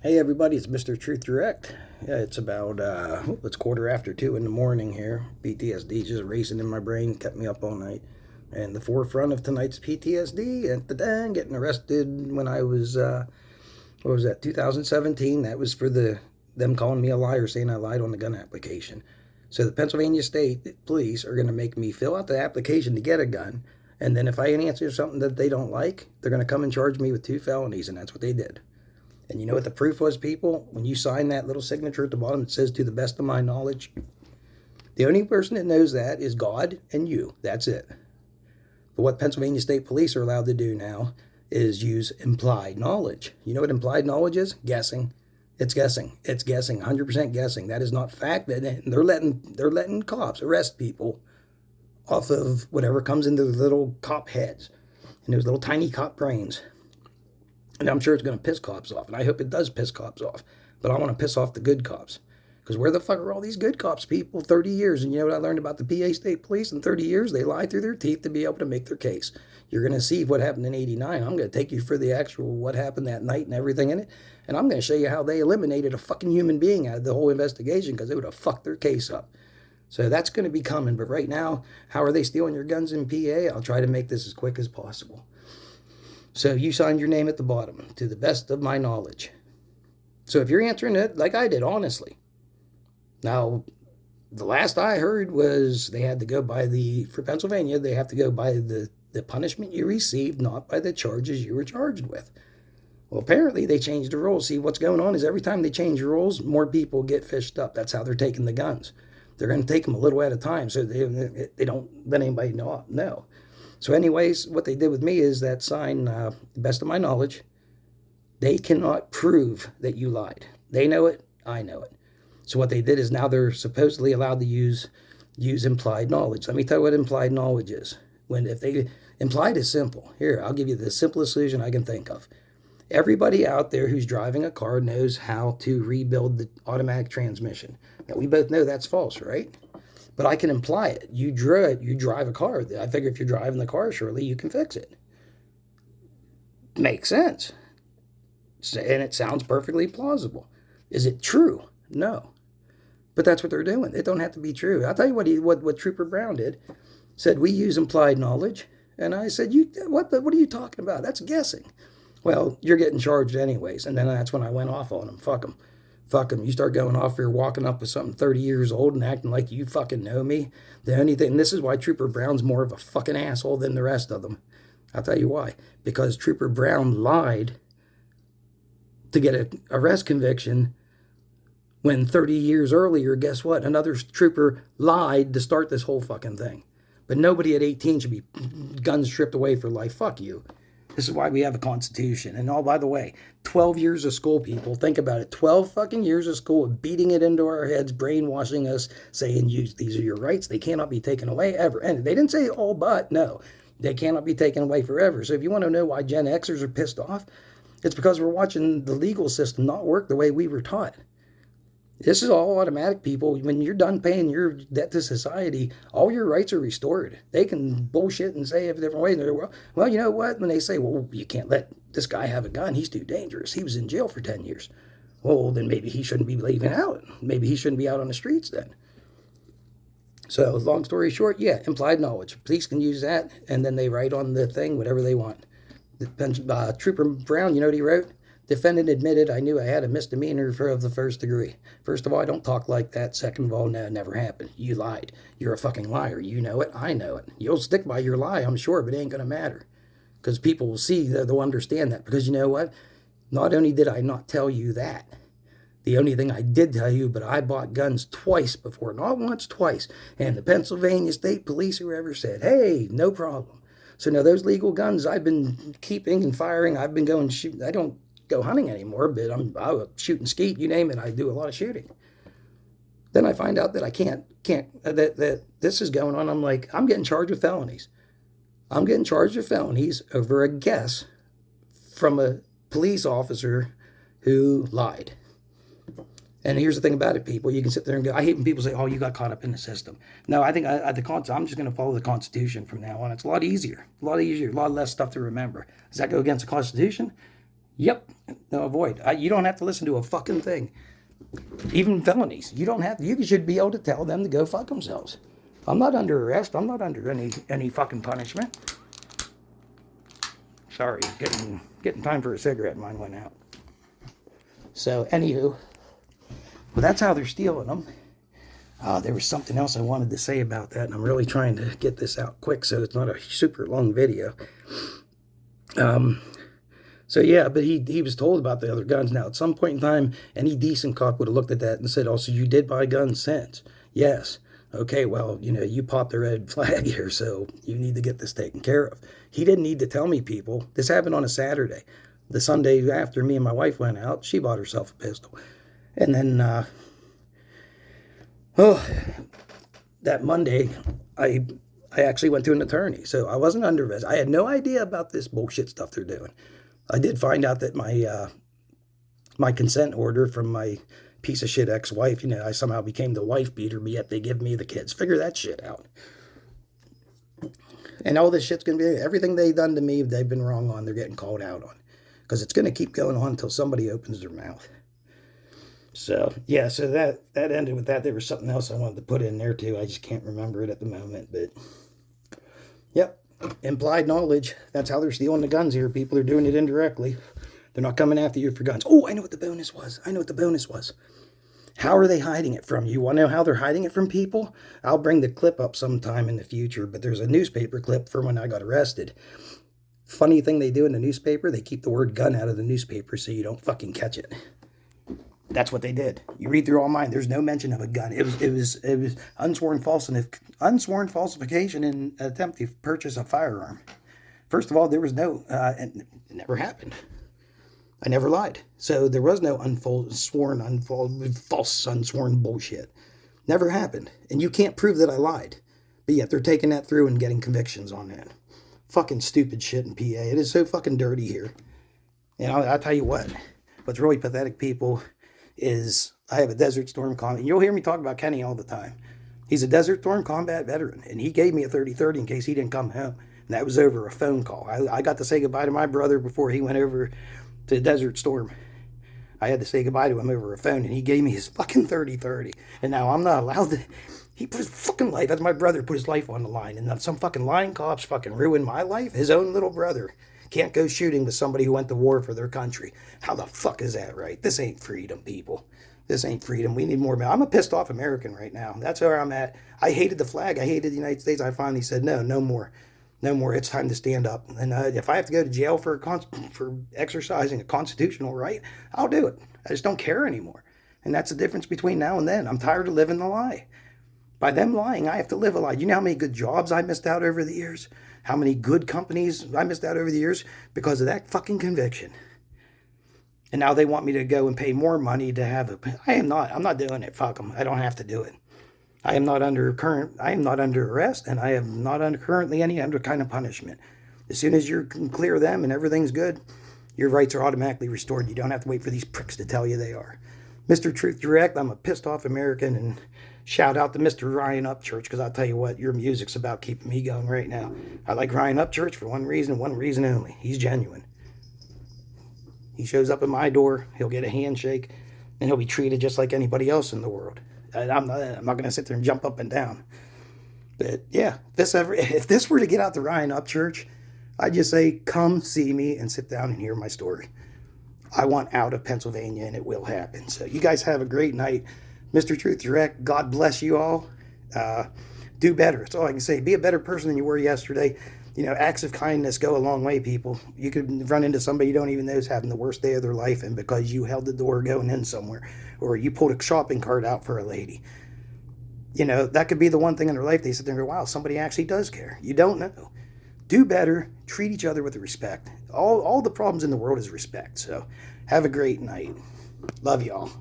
Hey everybody, it's Mr.TruthDirect. Yeah, it's about it's 2:15 in the morning here. PTSD just racing in my brain, kept me up all night. And the forefront of tonight's PTSD, and the dang, getting arrested when I was what was that? 2017. That was for them calling me a liar, saying I lied on the gun application. So the Pennsylvania State Police are going to make me fill out the application to get a gun, and then if I answer something that they don't like, they're going to come and charge me with 2 felonies, and that's what they did. And you know what the proof was, people? When you sign that little signature at the bottom, it says, to the best of my knowledge. The only person that knows that is God and you. That's it. But what Pennsylvania State Police are allowed to do now is use implied knowledge. You know what implied knowledge is? Guessing. It's guessing. It's guessing. 100% guessing. That is not fact. They're letting cops arrest people off of whatever comes into the little cop heads and those little tiny cop brains. And I'm sure it's going to piss cops off, and I hope it does piss cops off. But I want to piss off the good cops. Because where the fuck are all these good cops, people? 30 years. And you know what I learned about the PA State Police? In 30 years, they lie through their teeth to be able to make their case. You're going to see what happened in 89. I'm going to take you for the actual what happened that night and everything in it. And I'm going to show you how they eliminated a fucking human being out of the whole investigation because they would have fucked their case up. So that's going to be coming. But right now, how are they stealing your guns in PA? I'll try to make this as quick as possible. So you signed your name at the bottom, to the best of my knowledge. So if you're answering it like I did, honestly. Now, the last I heard was they had to go by for Pennsylvania, they have to go by the punishment you received, not by the charges you were charged with. Well, apparently they changed the rules. See, what's going on is every time they change the rules, more people get fished up. That's how they're taking the guns. They're going to take them a little at a time so they don't let anybody know. No. So anyways, what they did with me is that sign, the best of my knowledge, they cannot prove that you lied. They know it, I know it. So what they did is now they're supposedly allowed to use implied knowledge. Let me tell you what implied knowledge is. Implied is simple. Here, I'll give you the simplest solution I can think of. Everybody out there who's driving a car knows how to rebuild the automatic transmission. Now, we both know that's false, right? But I can imply it. You drive a car. I figure if you're driving the car, surely you can fix it. Makes sense. And it sounds perfectly plausible. Is it true? No. But that's what they're doing. It don't have to be true. I'll tell you what Trooper Brown did. Said, we use implied knowledge. And I said, what are you talking about? That's guessing. Well, you're getting charged anyways. And then that's when I went off on him. Fuck him. Fuck him. You start going off here walking up with something 30 years old and acting like you fucking know me. The only thing, and this is why Trooper Brown's more of a fucking asshole than the rest of them. I'll tell you why. Because Trooper Brown lied to get an arrest conviction when 30 years earlier, guess what? Another trooper lied to start this whole fucking thing. But nobody at 18 should be guns stripped away for life. Fuck you. This is why we have a constitution. And by the way, 12 years of school, people. Think about it. 12 fucking years of school, beating it into our heads, brainwashing us, saying these are your rights. They cannot be taken away ever. And they didn't say all but. No, they cannot be taken away forever. So if you want to know why Gen Xers are pissed off, it's because we're watching the legal system not work the way we were taught. This is all automatic, people. When you're done paying your debt to society, all your rights are restored. They can bullshit and say it different ways. Well, you know what? When they say, well, you can't let this guy have a gun. He's too dangerous. He was in jail for 10 years. Well, then maybe he shouldn't be leaving out. Maybe he shouldn't be out on the streets then. So long story short, yeah, implied knowledge. Police can use that, and then they write on the thing whatever they want. Trooper Brown, you know what he wrote? Defendant admitted, I knew I had a misdemeanor of the first degree. First of all, I don't talk like that. Second of all, no, it never happened. You lied. You're a fucking liar. You know it. I know it. You'll stick by your lie, I'm sure, but it ain't going to matter. Because people will see, they'll understand that. Because you know what? Not only did I not tell you that, the only thing I did tell you, but I bought guns twice before. Not once, twice. And the Pennsylvania State Police, whoever said, hey, no problem. So now those legal guns I've been keeping and firing, I've been going shoot. I don't go hunting anymore, but I'm shooting skeet, you name it. I do a lot of shooting. Then I find out that I can't that this is going on. I'm like, I'm getting charged with felonies. I'm getting charged with felonies over a guess from a police officer who lied. And here's the thing about it, people. You can sit there and go, I hate when people say, oh, you got caught up in the system. No, I think I'm just going to follow the Constitution from now on. It's a lot easier, a lot less stuff to remember. Does that go against the Constitution? Yep. No, avoid. You don't have to listen to a fucking thing. Even felonies. You don't have to. You should be able to tell them to go fuck themselves. I'm not under arrest. I'm not under any fucking punishment. Sorry, getting time for a cigarette. Mine went out. So, anywho, well, that's how they're stealing them. There was something else I wanted to say about that, and I'm really trying to get this out quick so it's not a super long video. So yeah, but he was told about the other guns. Now, at some point in time, any decent cop would have looked at that and said, "Oh, so you did buy guns since?" Yes. Okay, well, you popped the red flag here, so you need to get this taken care of. He didn't need to tell me, people. This happened on a Saturday. The Sunday after me and my wife went out, she bought herself a pistol. And then, that Monday, I actually went to an attorney. So I wasn't under arrest. I had no idea about this bullshit stuff they're doing. I did find out that my consent order from my piece of shit ex-wife, I somehow became the wife beater, but yet they give me the kids. Figure that shit out. And all this shit's going to be, everything they've done to me, they've been wrong on, they're getting called out on. Because it's going to keep going on until somebody opens their mouth. So, yeah, so that ended with that. There was something else I wanted to put in there, too. I just can't remember it at the moment, but, yep. Implied knowledge. That's how they're stealing the guns here. People are doing it indirectly. They're not coming after you for guns. Oh, I know what the bonus was. How are they hiding it from you? You want to know how they're hiding it from people? I'll bring the clip up sometime in the future, but there's a newspaper clip from when I got arrested. Funny thing they do in the newspaper, they keep the word gun out of the newspaper so you don't fucking catch it. That's what they did. You read through all mine. There's no mention of a gun. It was unsworn falsification in an attempt to purchase a firearm. First of all, there was no, and it never happened. I never lied. So there was no false unsworn bullshit. Never happened. And you can't prove that I lied. But yet they're taking that through and getting convictions on that. Fucking stupid shit in PA. It is so fucking dirty here. And I'll tell you what's really pathetic, people, is I have a Desert Storm combat. You'll hear me talk about Kenny all the time. He's a Desert Storm combat veteran, and he gave me a 30-30 in case he didn't come home. And that was over a phone call. I got to say goodbye to my brother before he went over to Desert Storm. I had to say goodbye to him over a phone, and he gave me his fucking 30-30. And now I'm not allowed to... He put his fucking life... That's my brother put his life on the line. And then some fucking lying cops fucking ruined my life. His own little brother can't go shooting with somebody who went to war for their country. How the fuck is that right? This ain't freedom, people. This ain't freedom. We need more... I'm a pissed off American right now. That's where I'm at. I hated the flag. I hated the United States. I finally said, no more. No more. It's time to stand up. And if I have to go to jail for exercising a constitutional right, I'll do it. I just don't care anymore. And that's the difference between now and then. I'm tired of living the lie. By them lying, I have to live a lie. You know how many good jobs I missed out over the years? How many good companies I missed out over the years because of that fucking conviction? And now they want me to go and pay more money to have I'm not doing it. Fuck them. I don't have to do it. I am not under arrest, and I am not currently any other kind of punishment. As soon as you can clear them and everything's good, your rights are automatically restored. You don't have to wait for these pricks to tell you they are. Mr.TruthDirect, I'm a pissed off American, and shout out to Mr. Ryan Upchurch, because I'll tell you what, your music's about keeping me going right now. I like Ryan Upchurch for one reason only. He's genuine. He shows up at my door, he'll get a handshake, and he'll be treated just like anybody else in the world. I'm not going to sit there and jump up and down. But yeah, if this were to get out to Ryan Upchurch, I'd just say, come see me and sit down and hear my story. I want out of Pennsylvania, and it will happen. So you guys have a great night. Mr.TruthDirect, God bless you all. Do better. That's all I can say. Be a better person than you were yesterday. Acts of kindness go a long way, people. You could run into somebody you don't even know is having the worst day of their life, and because you held the door going in somewhere, or you pulled a shopping cart out for a lady, that could be the one thing in their life they sit there and go, wow, somebody actually does care. You don't know. Do better. Treat each other with respect. All the problems in the world is respect. So have a great night. Love y'all.